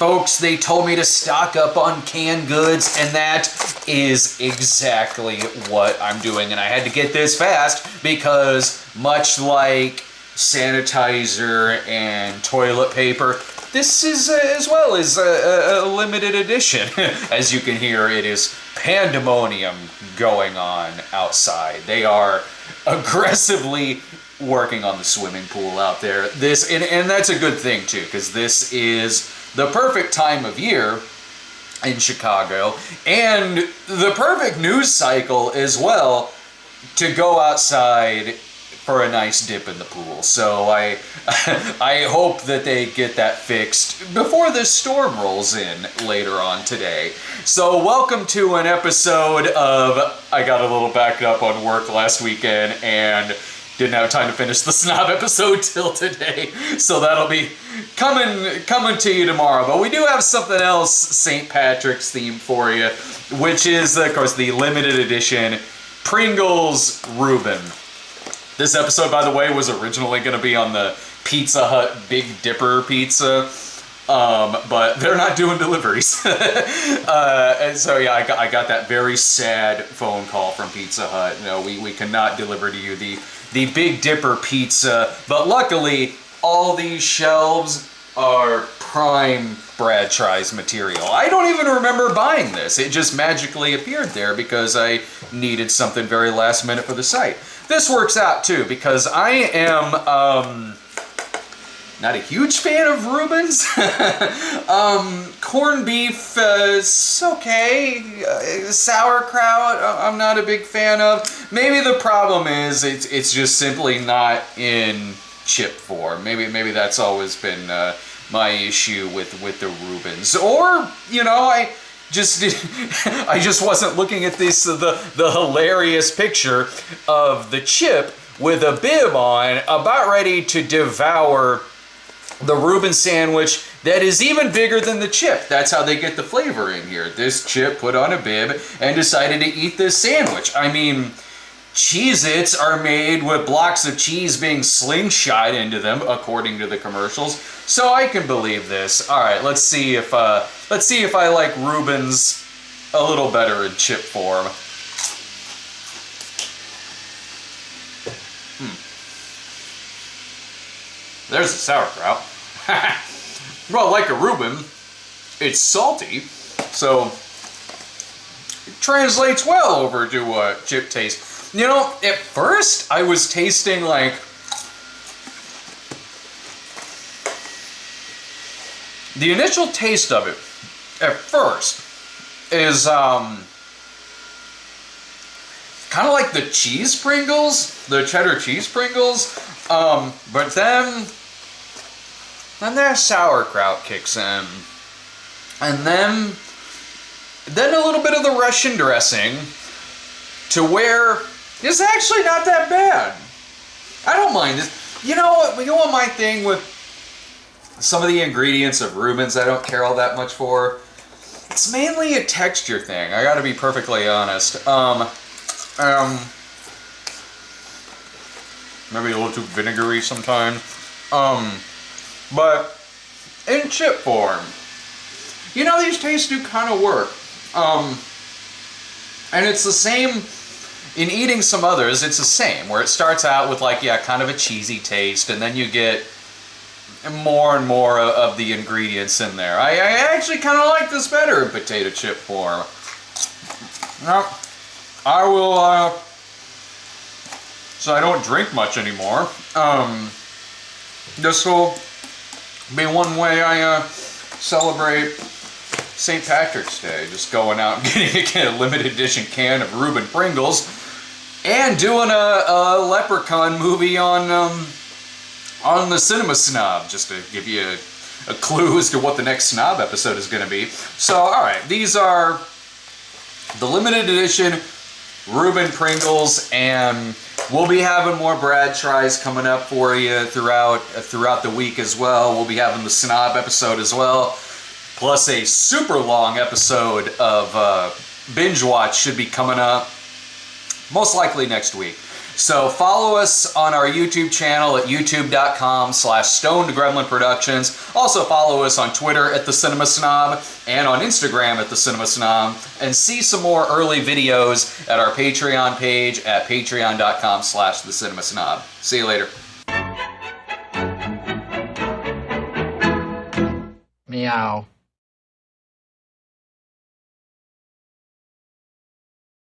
Folks, they told me to stock up on canned goods, and that is exactly what I'm doing. And I had to get this fast because, much like sanitizer and toilet paper, this is as well as a limited edition. As you can hear, it is pandemonium going on outside. They are aggressively working on the swimming pool out there. And that's a good thing too, because this is the perfect time of year in Chicago and the perfect news cycle as well to go outside for a nice dip in the pool. So I hope that they get that fixed before this storm rolls in later on today. So welcome to an episode of, I got a little backed up on work last weekend and didn't have time to finish the Snob episode till today. So that'll be coming to you tomorrow. But we do have something else St. Patrick's themed for you, which is, of course, the limited edition Pringles Reuben. This episode, by the way, was originally going to be on the Pizza Hut Big Dipper pizza, but they're not doing deliveries. And so, yeah, I got that very sad phone call from Pizza Hut. No, we cannot deliver to you the Big Dipper pizza, but luckily, all these shelves are prime Brad Tries material. I don't even remember buying this. It just magically appeared there because I needed something very last minute for the site. This works out too, because I am not a huge fan of Reuben's. Corned beef is okay. Sauerkraut, I'm not a big fan of. Maybe the problem is it's just simply not in chip form. Maybe that's always been my issue with the Reubens. Or, you know, I just wasn't looking at this the hilarious picture of the chip with a bib on, about ready to devour the Reuben sandwich that is even bigger than the chip. That's how they get the flavor in here. This chip put on a bib and decided to eat this sandwich. I mean, Cheez-Its are made with blocks of cheese being slingshot into them, according to the commercials. So I can believe this. All right, let's see if I like Reuben's a little better in chip form. There's the sauerkraut. Well, like a Reuben, it's salty, so it translates well over to chip taste. You know, at first I was tasting like the initial taste of it at first is kind of like the cheese Pringles, the cheddar cheese Pringles, but then their sauerkraut kicks in, and then a little bit of the Russian dressing, to where it's actually not that bad. I don't mind it. You know my thing with some of the ingredients of Reuben's I don't care all that much for? It's mainly a texture thing. I gotta be perfectly honest. Maybe a little too vinegary sometimes. But in chip form, you know, these tastes do kind of work. And it's the same in eating some others. It's the same, where it starts out with like, yeah, kind of a cheesy taste, and then you get more and more of the ingredients in there. I actually kind of like this better in potato chip form. Now, I will, so I don't drink much anymore. This will be one way I celebrate St. Patrick's Day. Just going out and getting a limited edition can of Reuben Pringles and doing a Leprechaun movie on the Cinema Snob, just to give you a clue as to what the next Snob episode is going to be. So, alright, these are the limited edition Reuben Pringles, and we'll be having more Brad Tries coming up for you throughout the week as well. We'll be having the Snob episode as well, plus a super long episode of Binge Watch should be coming up, most likely next week. So follow us on our YouTube channel at youtube.com/stonedgremlinproductions. Also follow us on Twitter at The Cinema Snob and on Instagram at The Cinema Snob. And see some more early videos at our Patreon page at patreon.com/thecinemasnob. See you later. Meow.